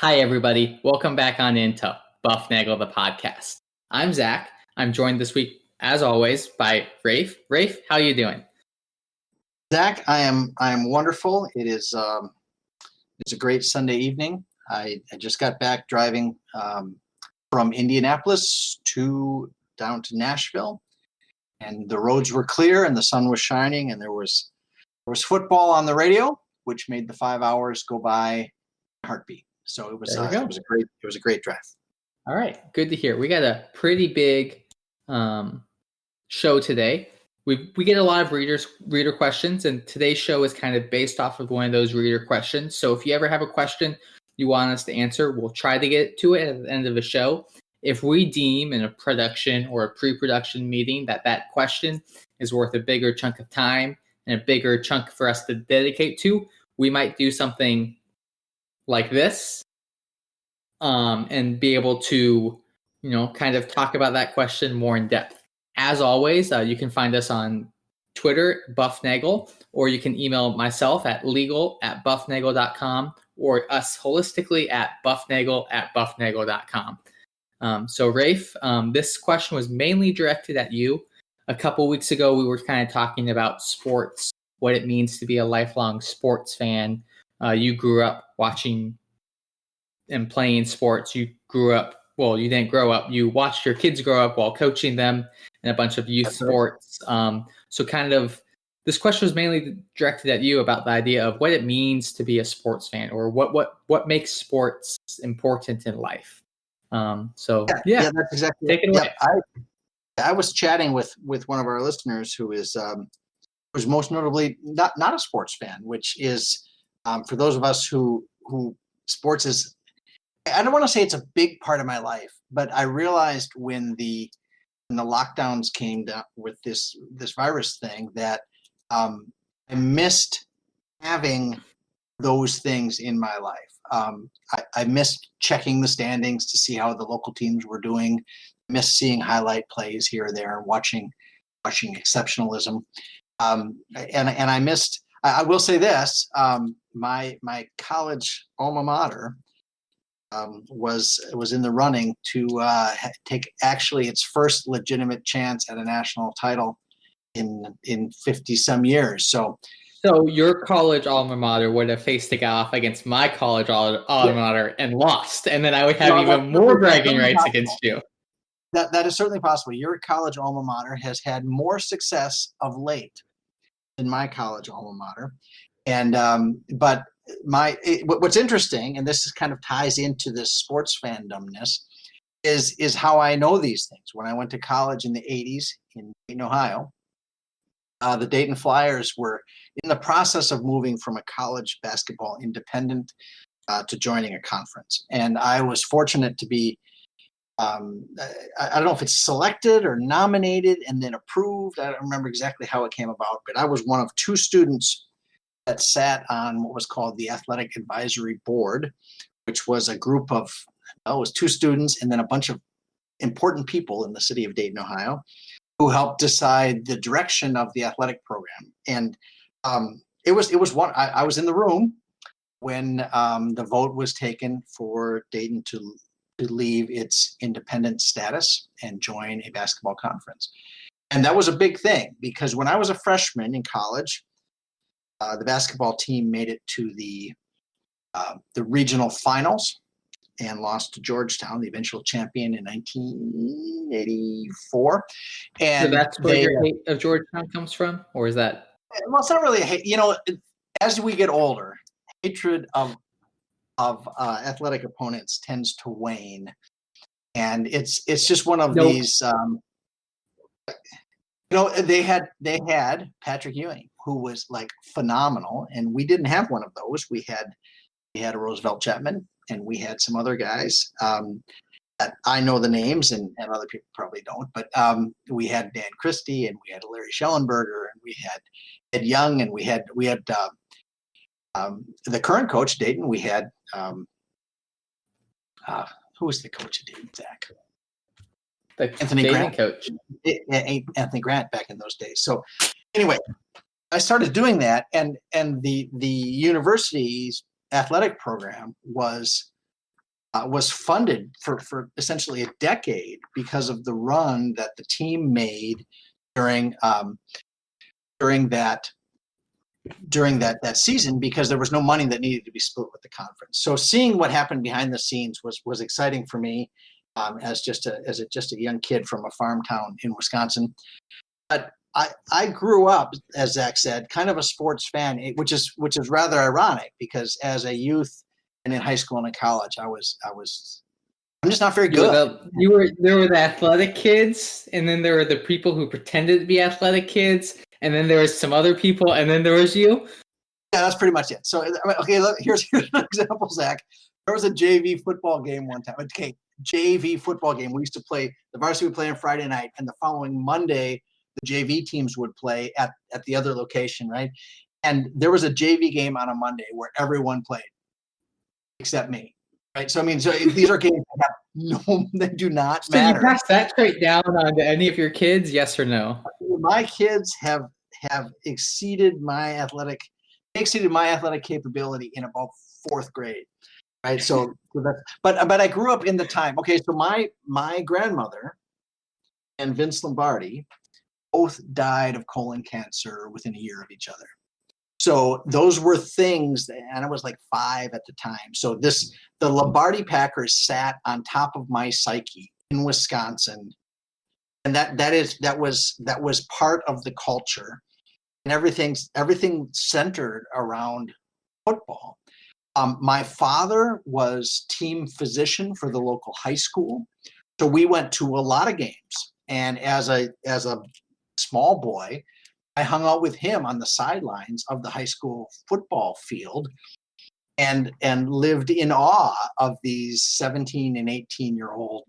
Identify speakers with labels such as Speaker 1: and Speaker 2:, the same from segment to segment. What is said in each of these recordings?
Speaker 1: Hi, everybody. Welcome back on into Bufnagle, the podcast. I'm Zach. I'm joined this week, as always, by Rafe. Rafe, how are you doing?
Speaker 2: Zach, I am wonderful. It's a great Sunday evening. I just got back driving from Indianapolis down to Nashville, and the roads were clear and the sun was shining, and there was football on the radio, which made the 5 hours go by in a heartbeat. So it was a great drive.
Speaker 1: All right, good to hear. We got a pretty big show today. We get a lot of reader questions, and today's show is kind of based off of one of those reader questions. So if you ever have a question you want us to answer, we'll try to get to it at the end of the show. If we deem in a production or a pre-production meeting that question is worth a bigger chunk of time and a bigger chunk for us to dedicate to, we might do something like this and be able to, kind of talk about that question more in depth. As always, you can find us on Twitter, bufnagle, or you can email myself at legal@bufnagle.com or us holistically at bufnagle@bufnagle.com. So Rafe, this question was mainly directed at you. A couple weeks ago, we were kind of talking about sports, what it means to be a lifelong sports fan. You grew up watching and playing sports. You didn't grow up. You watched your kids grow up while coaching them in a bunch of youth sports. So kind of this question was mainly directed at you about the idea of what it means to be a sports fan, or what makes sports important in life.
Speaker 2: That's exactly.
Speaker 1: Take it away.
Speaker 2: I was chatting with one of our listeners who is was most notably not a sports fan, which is for those of us who sports is. I don't want to say it's a big part of my life, but I realized when the lockdowns came down with this virus thing that I missed having those things in my life. I missed checking the standings to see how the local teams were doing. I missed seeing highlight plays here or there, watching exceptionalism. And I missed. I will say this: my college alma mater was in the running to take actually its first legitimate chance at a national title in 50 some years. So
Speaker 1: your college alma mater would have faced a guy off against my college alma mater and lost, and then I would have even more bragging rights against you.
Speaker 2: That is certainly possible. Your college alma mater has had more success of late than my college alma mater, and but what's interesting, and this kind of ties into this sports fandomness, is how I know these things. When I went to college in the 80s in Dayton, Ohio, the Dayton Flyers were in the process of moving from a college basketball independent to joining a conference. And I was fortunate to be, I don't know if it's selected or nominated and then approved. I don't remember exactly how it came about, but I was one of two students that sat on what was called the Athletic Advisory Board, which was a group of, it was two students and then a bunch of important people in the city of Dayton, Ohio, who helped decide the direction of the athletic program. And it was one, I was in the room when the vote was taken for Dayton to leave its independent status and join a basketball conference. And that was a big thing because when I was a freshman in college, the basketball team made it to the regional finals and lost to Georgetown, the eventual champion in 1984. And
Speaker 1: so that's where your hate of Georgetown comes from, or is that?
Speaker 2: Well, it's not really a hate. As we get older, hatred of athletic opponents tends to wane, and it's just one of these. They had Patrick Ewing, who was like phenomenal, and we didn't have one of those. We had a Roosevelt Chapman, and we had some other guys that I know the names, and other people probably don't. But we had Dan Christie, and we had Larry Schellenberger, and we had Ed Young, and we had the current coach Dayton. We had who was the coach of Dayton, Zach?
Speaker 1: Anthony Grant coach.
Speaker 2: Anthony Grant back in those days. So anyway, I started doing that, and the university's athletic program was was funded for essentially a decade because of the run that the team made during that season, because there was no money that needed to be split with the conference. So seeing what happened behind the scenes was exciting for me, as just a young kid from a farm town in Wisconsin. But I grew up, as Zach said, kind of a sports fan, which is rather ironic, because as a youth and in high school and in college, I'm just not very good.
Speaker 1: There were the athletic kids, and then there were the people who pretended to be athletic kids, and then there was some other people, and then there was you.
Speaker 2: Yeah, that's pretty much it. So, okay, here's an example, Zach. There was a JV football game one time. Okay, JV football game. We used to play, the varsity would play on Friday night, and the following Monday, the JV teams would play at the other location, right? And there was a JV game on a Monday where everyone played except me, right? So, I mean, these are games that have they do not matter.
Speaker 1: So you pass that trait down on to any of your kids, yes or no?
Speaker 2: My kids have exceeded my athletic capability in about fourth grade, right? So but I grew up in the time. Okay, so my grandmother and Vince Lombardi both died of colon cancer within a year of each other. So those were things and I was like 5 at the time. So the Lombardi Packers sat on top of my psyche in Wisconsin, and that was part of the culture, and everything centered around football. My father was team physician for the local high school, so we went to a lot of games. And as a small boy, I hung out with him on the sidelines of the high school football field, and lived in awe of these 17 and 18-year-old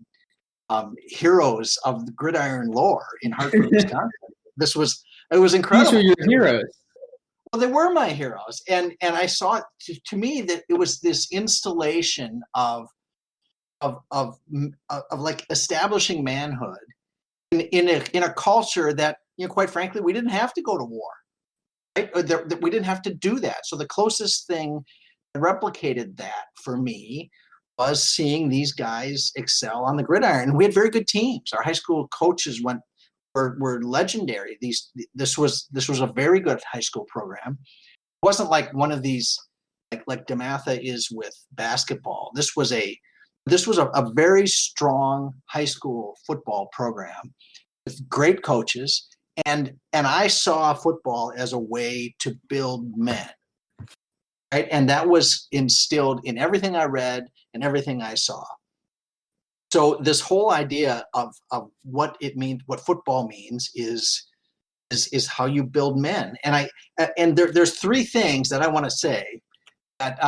Speaker 2: heroes of the gridiron lore in Hartford, Wisconsin. It was incredible.
Speaker 1: These were your heroes.
Speaker 2: Well, they were my heroes, and I saw it to me that it was this installation of like establishing manhood in a culture that, quite frankly, we didn't have to go to war, right? We didn't have to do that. So the closest thing that replicated that for me was seeing these guys excel on the gridiron. We had very good teams. Our high school coaches were legendary. This was a very good high school program. It wasn't like one of these like DeMatha is with basketball. This was a very strong high school football program with great coaches, and I saw football as a way to build men, right? And that was instilled in everything I read and everything I saw. So this whole idea of what it means, what football means, is how you build men. And there's 3 things that I want to say that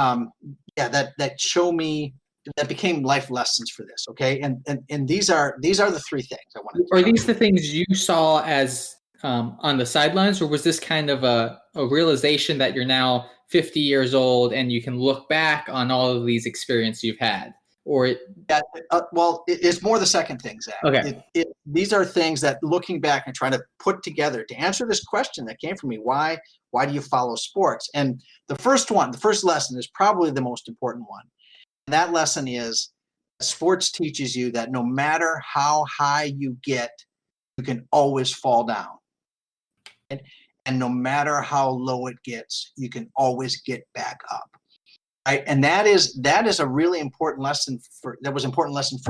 Speaker 2: that show me, that became life lessons for this. Okay, and these are the 3 things I want to.
Speaker 1: Are these the things you saw as on the sidelines, or was this kind of a realization that you're now 50 years old and you can look back on all of these experiences you've had? Or
Speaker 2: it's more the second thing, Zach.
Speaker 1: Okay.
Speaker 2: These are things that, looking back and trying to put together to answer this question that came from me: why do you follow sports? And the first lesson is probably the most important one. And that lesson is, sports teaches you that no matter how high you get, you can always fall down. And no matter how low it gets, you can always get back up. Right? And that is a really important lesson for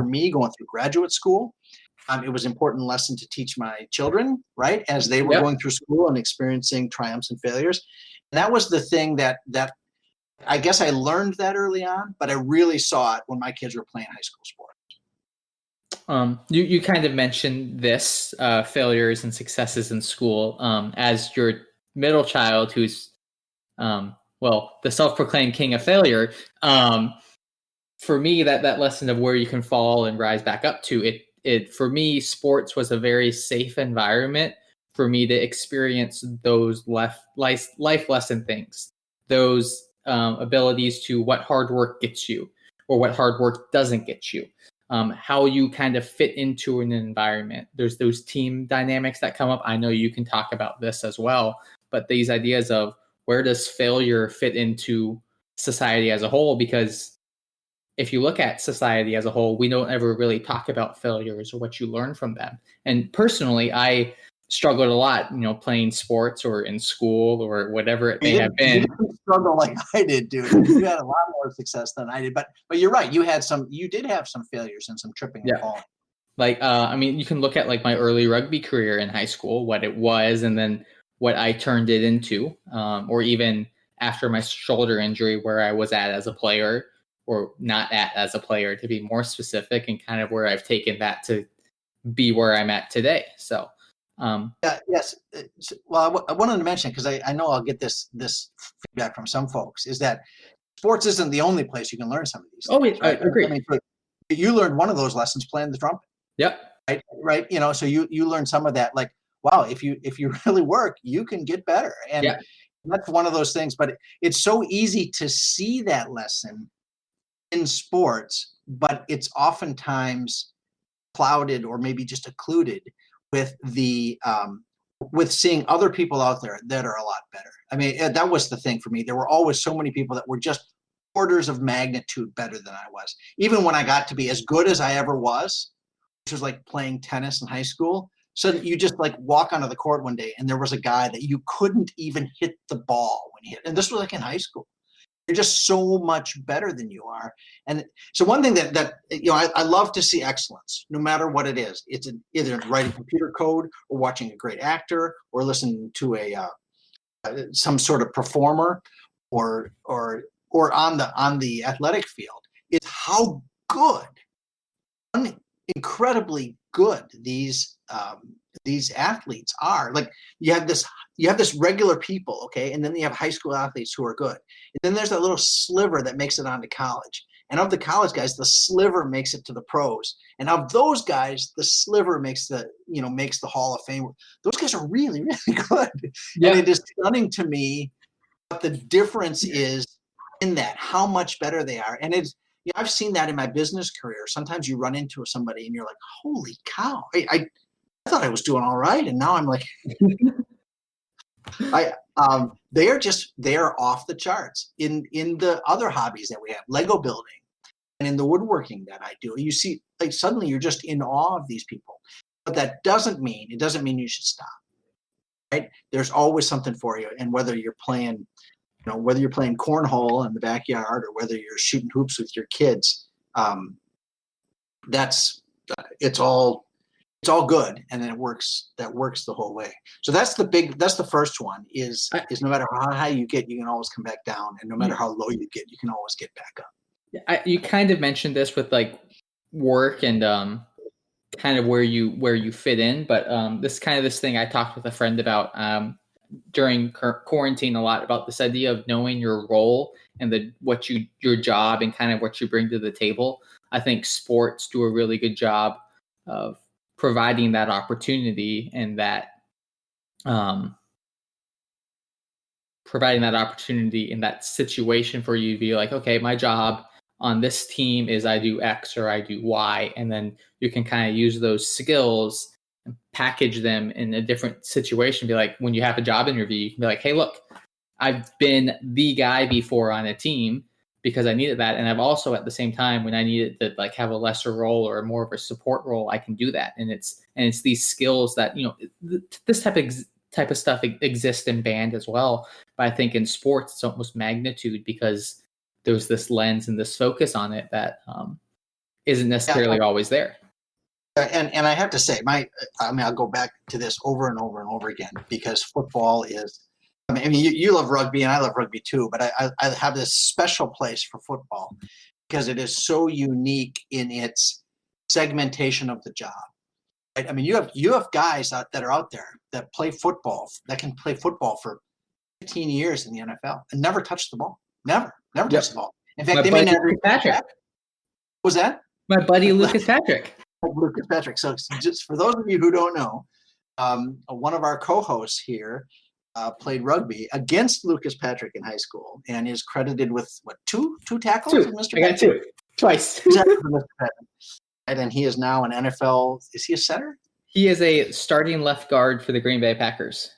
Speaker 2: me going through graduate school. It was an important lesson to teach my children, right, as they were going through school and experiencing triumphs and failures. And that was the thing that I guess I learned that early on, but I really saw it when my kids were playing high school sports.
Speaker 1: You kind of mentioned this failures and successes in school as your middle child, who's the self-proclaimed king of failure. For me, that lesson of where you can fall and rise back up to it for me, sports was a very safe environment for me to experience those life lesson things, those abilities to what hard work gets you or what hard work doesn't get you, how you kind of fit into an environment. There's those team dynamics that come up. I know you can talk about this as well, but these ideas of where does failure fit into society as a whole? Because if you look at society as a whole, we don't ever really talk about failures or what you learn from them. And personally, I struggled a lot, playing sports or in school or whatever it may have been.
Speaker 2: You didn't struggle like I did, dude. You had a lot more success than I did. But you're right. You did have some failures and some tripping and falling.
Speaker 1: Like, you can look at like my early rugby career in high school, what it was, and then what I turned it into, or even after my shoulder injury, where I was at as a player or not at as a player, to be more specific, and kind of where I've taken that to be where I'm at today. So,
Speaker 2: yes. Well, I wanted to mention, because I know I'll get this feedback from some folks, is that sports isn't the only place you can learn some of these things.
Speaker 1: Right? I agree.
Speaker 2: You learned one of those lessons playing the trumpet.
Speaker 1: Yep.
Speaker 2: Right. So you learn some of that, like, wow, if you really work, you can get better. And that's one of those things. But it's so easy to see that lesson in sports, but it's oftentimes clouded or maybe just occluded with with seeing other people out there that are a lot better. I mean, that was the thing for me. There were always so many people that were just orders of magnitude better than I was. Even when I got to be as good as I ever was, which was like playing tennis in high school. So you just like walk onto the court one day and there was a guy that you couldn't even hit the ball when he hit. And this was like in high school. They're just so much better than you are. And so one thing that I love to see excellence, no matter what it is. It's either writing computer code or watching a great actor or listening to some sort of performer or on the athletic field. It's how good, incredibly good these athletes are. Like you have this regular people, okay, and then you have high school athletes who are good, and then there's that little sliver that makes it onto college, and of the college guys, the sliver makes it to the pros, and of those guys, the sliver makes the Hall of Fame. Those guys are really, really good. And it is stunning to me what the difference is in that, how much better they are. And I've seen that in my business career. Sometimes you run into somebody and you're like, holy cow, I thought I was doing all right, and now I'm like, they are off the charts in the other hobbies that we have, Lego building, and in the woodworking that I do. You see, like suddenly you're just in awe of these people, but that doesn't mean you should stop. Right? There's always something for you, and whether you're playing cornhole in the backyard or whether you're shooting hoops with your kids, it's all good, and then it works. That works the whole way. So that's the first one is no matter how high you get, you can always come back down, and no matter how low you get, you can always get back up.
Speaker 1: You kind of mentioned this with like work and kind of where you fit in, but this thing I talked with a friend about during quarantine a lot, about this idea of knowing your role and your job and kind of what you bring to the table. I think sports do a really good job of providing that opportunity and that providing that opportunity in that situation for you to be like, okay, my job on this team is I do X or I do Y, and then you can kind of use those skills and package them in a different situation. Be like, when you have a job interview, you can be like, hey, look, I've been the guy before on a team because I needed that. And I've also at the same time, when I needed to like have a lesser role or more of a support role, I can do that. And it's these skills that, this type of stuff exists in band as well. But I think in sports, it's almost magnitude because there's this lens and this focus on it that isn't necessarily always there.
Speaker 2: And I have to say, I'll go back to this over and over and over again, because football is, you love rugby and I love rugby too, but I have this special place for football because it is so unique in its segmentation of the job. Right? I mean, you have guys that are out there that play football, that can play football for 15 years in the NFL and never touch the ball. Never touch the ball. In fact, they may never.
Speaker 1: Patrick.
Speaker 2: What was that?
Speaker 1: My buddy Lucas Patrick.
Speaker 2: Lucas Patrick. So just for those of you who don't know, one of our co-hosts here played rugby against Lucas Patrick in high school and is credited with two tackles?
Speaker 1: Two. Mr. I got two. Twice.
Speaker 2: And he is now an NFL. Is he a center?
Speaker 1: He is a starting left guard for the Green Bay Packers.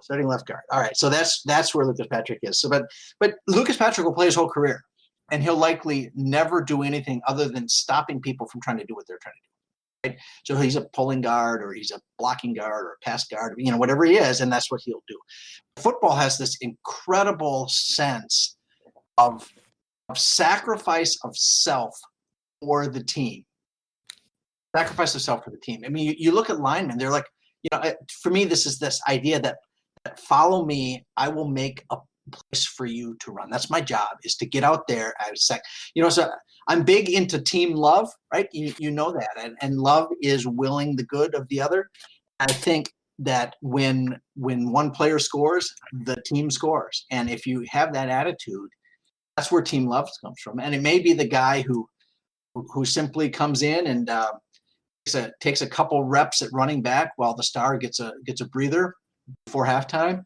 Speaker 2: Starting left guard. All right. So that's where Lucas Patrick is. So, but Lucas Patrick will play his whole career and he'll likely never do anything other than stopping people from trying to do what they're trying to do. Right? So he's a pulling guard, or he's a blocking guard, or a pass guard, whatever he is, and that's what he'll do. Football has this incredible sense of sacrifice of self for the team. Sacrifice of self for the team. I mean, you look at linemen, they're like, for me, this is this idea that follow me, I will make a place for you to run. That's my job, is to get out there. So I'm big into team love, right? You know that, and love is willing the good of the other. I think that when one player scores, the team scores, and if you have that attitude, that's where team love comes from. And it may be the guy who simply comes in and takes a couple reps at running back while the star gets a breather before halftime.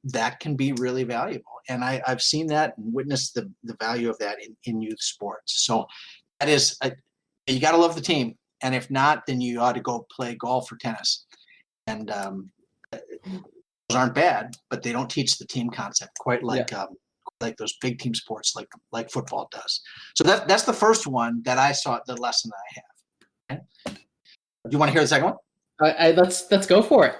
Speaker 2: That can be really valuable, and I've seen that and witnessed the value of that in youth sports. So that is, you got to love the team, and if not, then you ought to go play golf or tennis. And those aren't bad, but they don't teach the team concept quite like like those big team sports like football does. So that's the first one that I saw, the lesson that I have. Okay? Do you want to hear the second one?
Speaker 1: Let's go for it.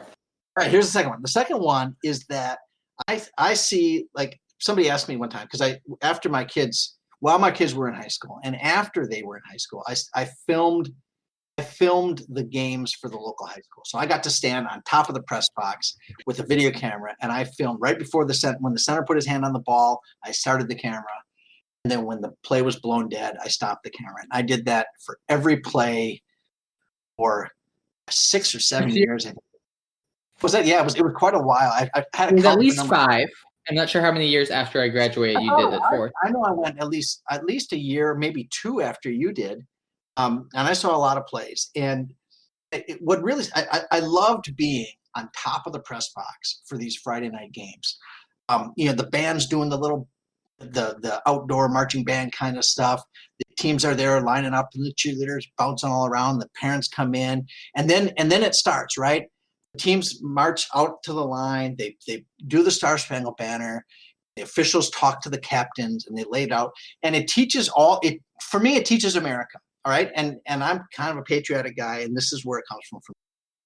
Speaker 2: All right, here's the second one. The second one is that I see, like, somebody asked me one time, because while my kids were in high school and after they were in high school, I filmed the games for the local high school. So I got to stand on top of the press box with a video camera, and I filmed right before when the center put his hand on the ball. I started the camera, and then when the play was blown dead, I stopped the camera. And I did that for every play for 6 or 7 years. Was that? Yeah, it was quite a while. I had
Speaker 1: it was at least 5. I'm not sure how many years after I graduated you did it for.
Speaker 2: I know I went at least a year, maybe 2 after you did. And I saw a lot of plays. And I loved being on top of the press box for these Friday night games. The band's doing the outdoor marching band kind of stuff. The teams are there lining up, and the cheerleaders bouncing all around. The parents come in, and then it starts, right? The teams march out to the line. They do the Star Spangled Banner. The officials talk to the captains, and they lay it out. And it teaches for me, it teaches America. All right. And I'm kind of a patriotic guy, and this is where it comes from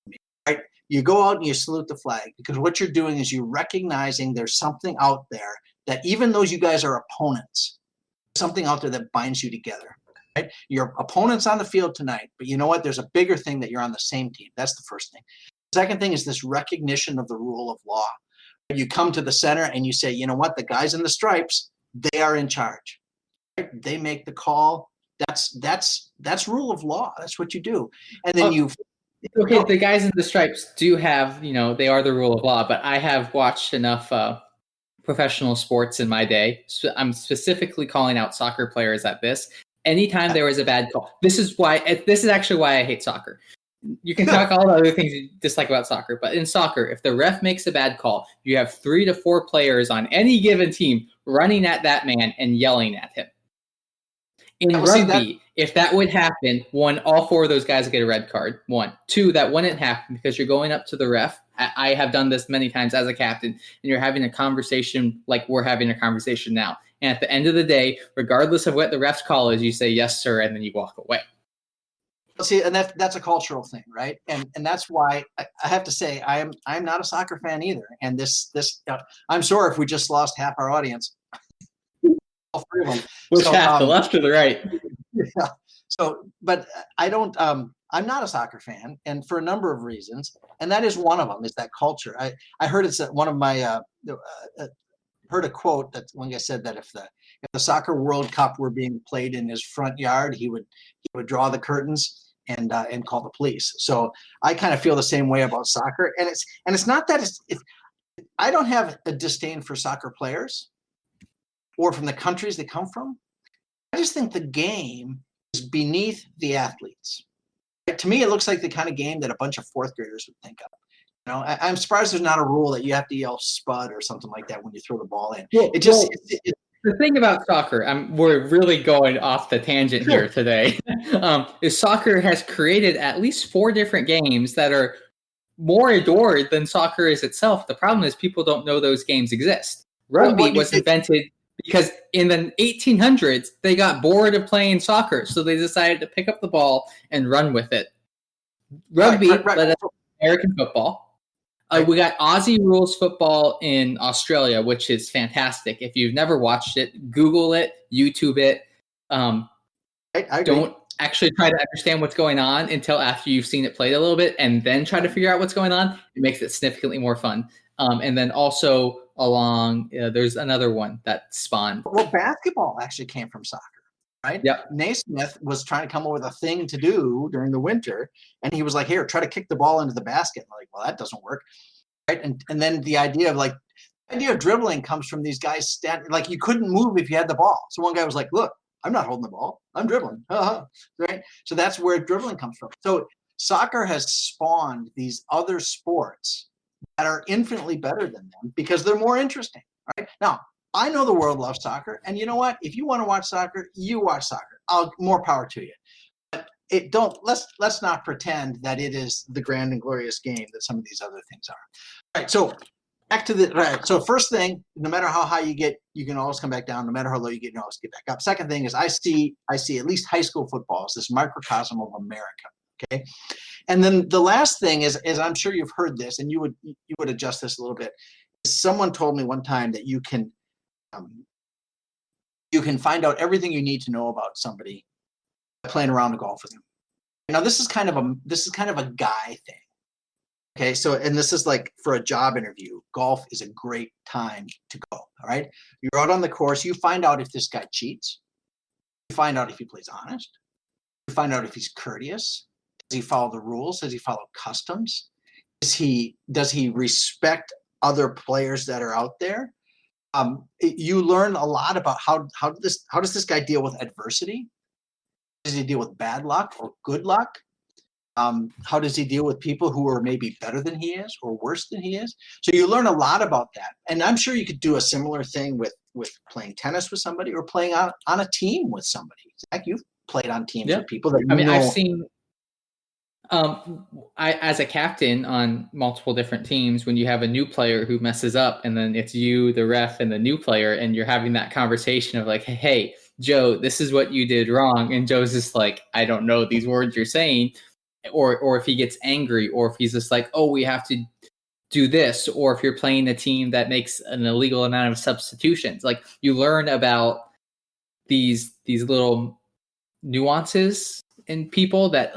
Speaker 2: me. Right. You go out and you salute the flag, because what you're doing is you're recognizing there's something out there that, even though you guys are opponents, something out there that binds you together. Right? Your opponent's on the field tonight, but you know what? There's a bigger thing, that you're on the same team. That's the first thing. The second thing is this recognition of the rule of law. You come to the center and you say, you know what? The guys in the stripes, they are in charge. Right? They make the call. That's rule of law. That's what you do. And then
Speaker 1: the guys in the stripes do have, they are the rule of law, but I have watched enough professional sports in my day. So I'm specifically calling out soccer players at this. Anytime there was a bad call, this is actually why I hate soccer. You can talk all the other things you dislike about soccer, but in soccer, if the ref makes a bad call, you have 3 to 4 players on any given team running at that man and yelling at him. In rugby, if that would happen, 1, all 4 of those guys get a red card. 1. 2, that wouldn't happen because you're going up to the ref. I have done this many times as a captain, and you're having a conversation like we're having a conversation now. And at the end of the day, regardless of what the ref's call is, you say, yes, sir, and then you walk away.
Speaker 2: See, and that's a cultural thing, right? And that's why I have to say I'm not a soccer fan either. And this I'm sorry if we just lost half our audience. All 3 of them.
Speaker 1: Which half, the left or the right?
Speaker 2: Yeah. So, but I don't. I'm not a soccer fan, and for a number of reasons, and that is one of them. Is that culture? I heard it's one of my heard a quote that one guy said that if the soccer World Cup were being played in his front yard, he would draw the curtains and call the police. So I kind of feel the same way about soccer, and it's not that I don't have a disdain for soccer players or from the countries they come from. I just think the game is beneath the athletes. To me, it looks like the kind of game that a bunch of 4th graders would think of. I'm surprised there's not a rule that you have to yell spud or something like that when you throw the ball in.
Speaker 1: The thing about soccer, we're really going off the tangent here today, is soccer has created at least 4 different games that are more adored than soccer is itself. The problem is people don't know those games exist. Rugby was invented because in the 1800s they got bored of playing soccer, so they decided to pick up the ball and run with it. Rugby led us to American football. We got Aussie rules football in Australia, which is fantastic. If you've never watched it, Google it, YouTube it. Don't actually try to understand what's going on until after you've seen it played a little bit, and then try to figure out what's going on. It makes it significantly more fun. And then also there's another one that spawned.
Speaker 2: Well, basketball actually came from soccer, right?
Speaker 1: Yep.
Speaker 2: Naismith was trying to come up with a thing to do during the winter, and he was like, "Here, try to kick the ball into the basket." And I'm like, well, that doesn't work, right? And then the idea of dribbling comes from these guys standing, like you couldn't move if you had the ball. So one guy was like, "Look, I'm not holding the ball. I'm dribbling." Right? So that's where dribbling comes from. So soccer has spawned these other sports that are infinitely better than them because they're more interesting, right? Now, I know the world loves soccer, and you know what? If you want to watch soccer, you watch soccer. More power to you. But let's not pretend that it is the grand and glorious game that some of these other things are. All right, so back to so first thing, no matter how high you get, you can always come back down. No matter how low you get, you can always get back up. Second thing is I see at least high school football as this microcosm of America. Okay. And then the last thing is I'm sure you've heard this, and you would adjust this a little bit. Someone told me one time that you can find out everything you need to know about somebody by playing around the golf with them. Now this is kind of a guy thing. Okay, so and this is like for a job interview, golf is a great time to go. All right, you're out on the course, you find out if this guy cheats, you find out if he plays honest, you find out if he's courteous. Does he follow the rules? Does he follow customs? Does he respect other players that are out there? You learn a lot about how does this guy deal with adversity? Does he deal with bad luck or good luck? How does he deal with people who are maybe better than he is or worse than he is? So you learn a lot about that. And I'm sure you could do a similar thing with playing tennis with somebody or playing on a team with somebody. Zach, you've played on teams with people that you know.
Speaker 1: I've seen as a captain on multiple different teams, when you have a new player who messes up and then it's you, the ref, and the new player, and you're having that conversation of like, hey, Joe, this is what you did wrong. And Joe's just like, I don't know these words you're saying. Or if he gets angry, or if he's just like, oh, we have to do this. Or if you're playing a team that makes an illegal amount of substitutions, like you learn about these little nuances in people that,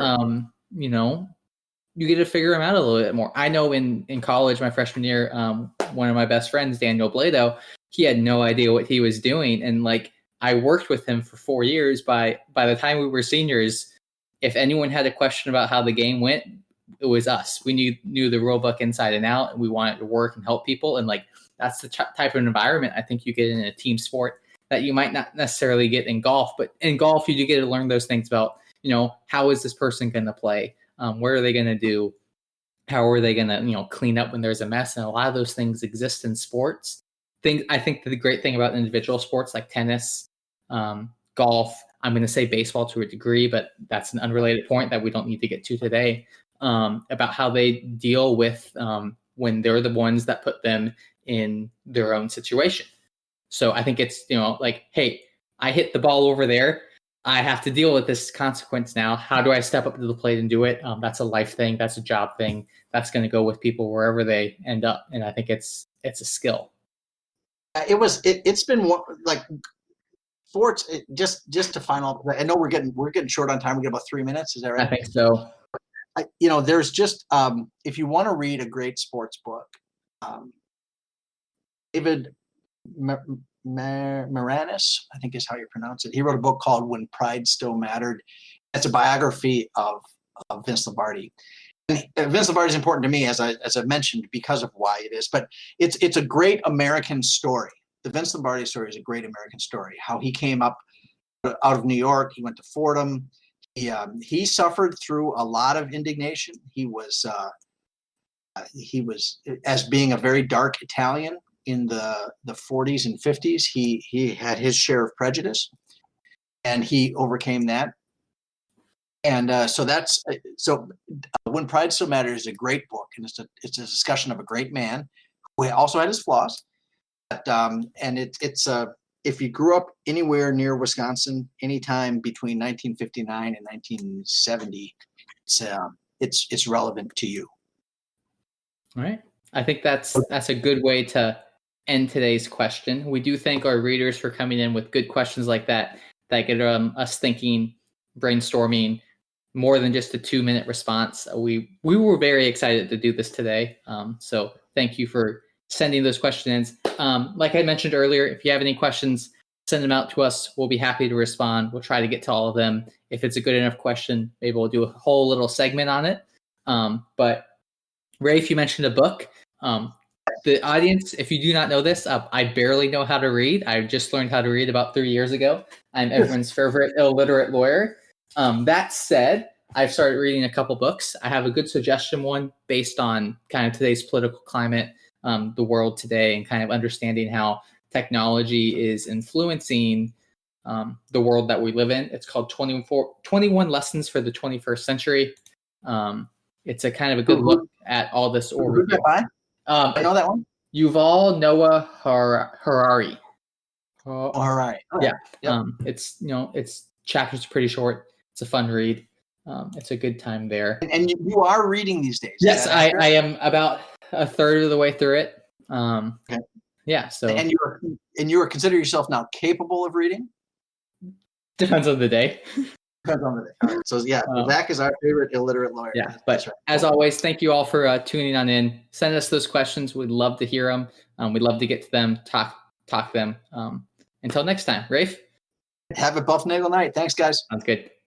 Speaker 1: you get to figure them out a little bit more. I know in college, my freshman year, one of my best friends, Daniel Blado, he had no idea what he was doing. And like, I worked with him for 4 years. By the time we were seniors, if anyone had a question about how the game went, it was us. We knew the rule book inside and out, and we wanted to work and help people. And like, that's the type of environment I think you get in a team sport that you might not necessarily get in golf. But in golf, you do get to learn those things about, how is this person going to play? What are they going to do? How are they going to, clean up when there's a mess? And a lot of those things exist in sports. I think the great thing about individual sports like tennis, golf, I'm going to say baseball to a degree, but that's an unrelated point that we don't need to get to today, about how they deal with when they're the ones that put them in their own situation. So I think it's, like, hey, I hit the ball over there. I have to deal with this consequence now. How do I step up to the plate and do it? That's a life thing. That's a job thing. That's going to go with people wherever they end up. And I think it's a skill.
Speaker 2: It's been like sports. Just to final. I know we're getting short on time. We got about 3 minutes. Is that right?
Speaker 1: I think so.
Speaker 2: There's just if you want to read a great sports book, David Moranis, I think is how you pronounce it. He wrote a book called When Pride Still Mattered. It's a biography of Vince Lombardi. And Vince Lombardi is important to me, as I mentioned, because of why it is. But it's a great American story. The Vince Lombardi story is a great American story. How he came up out of New York, he went to Fordham. He suffered through a lot of indignation. He was as being a very dark Italian in the 40s and 50s. He had his share of prejudice, and he overcame that. And so When Pride Still Matters is a great book, and it's a discussion of a great man who also had his flaws. But, and it's if you grew up anywhere near Wisconsin, anytime between 1959 and 1970, it's relevant to you.
Speaker 1: All right. I think that's a good way to end today's question. We do thank our readers for coming in with good questions like that get us thinking, brainstorming, more than just a 2-minute response. We were very excited to do this today. So thank you for sending those questions. Like I mentioned earlier, if you have any questions, send them out to us. We'll be happy to respond. We'll try to get to all of them. If it's a good enough question, maybe we'll do a whole little segment on it. But Rafe, you mentioned a book. The audience, if you do not know this, I barely know how to read. I just learned how to read about 3 years ago. I'm everyone's favorite illiterate lawyer. That said, I've started reading a couple books. I have a good suggestion one based on kind of today's political climate, the world today, and kind of understanding how technology is influencing the world that we live in. It's called 21 Lessons for the 21st Century. It's a kind of a good look at all this overview.
Speaker 2: I know that one.
Speaker 1: Yuval Noah Harari.
Speaker 2: All right.
Speaker 1: Yeah. Yep. It's chapters are pretty short. It's a fun read. It's a good time there.
Speaker 2: And you are reading these days.
Speaker 1: Yes, I am about a third of the way through it. Okay. Yeah. So.
Speaker 2: And you consider yourself now capable of reading?
Speaker 1: Depends on the day.
Speaker 2: Depends on the day. Right. So yeah, Zach is our favorite illiterate lawyer.
Speaker 1: Yeah, but right. As always, thank you all for tuning on in. Send us those questions. We'd love to hear them. We'd love to get to them, talk them. Until next time, Rafe.
Speaker 2: Have a bufnagle night. Thanks, guys.
Speaker 1: Sounds good.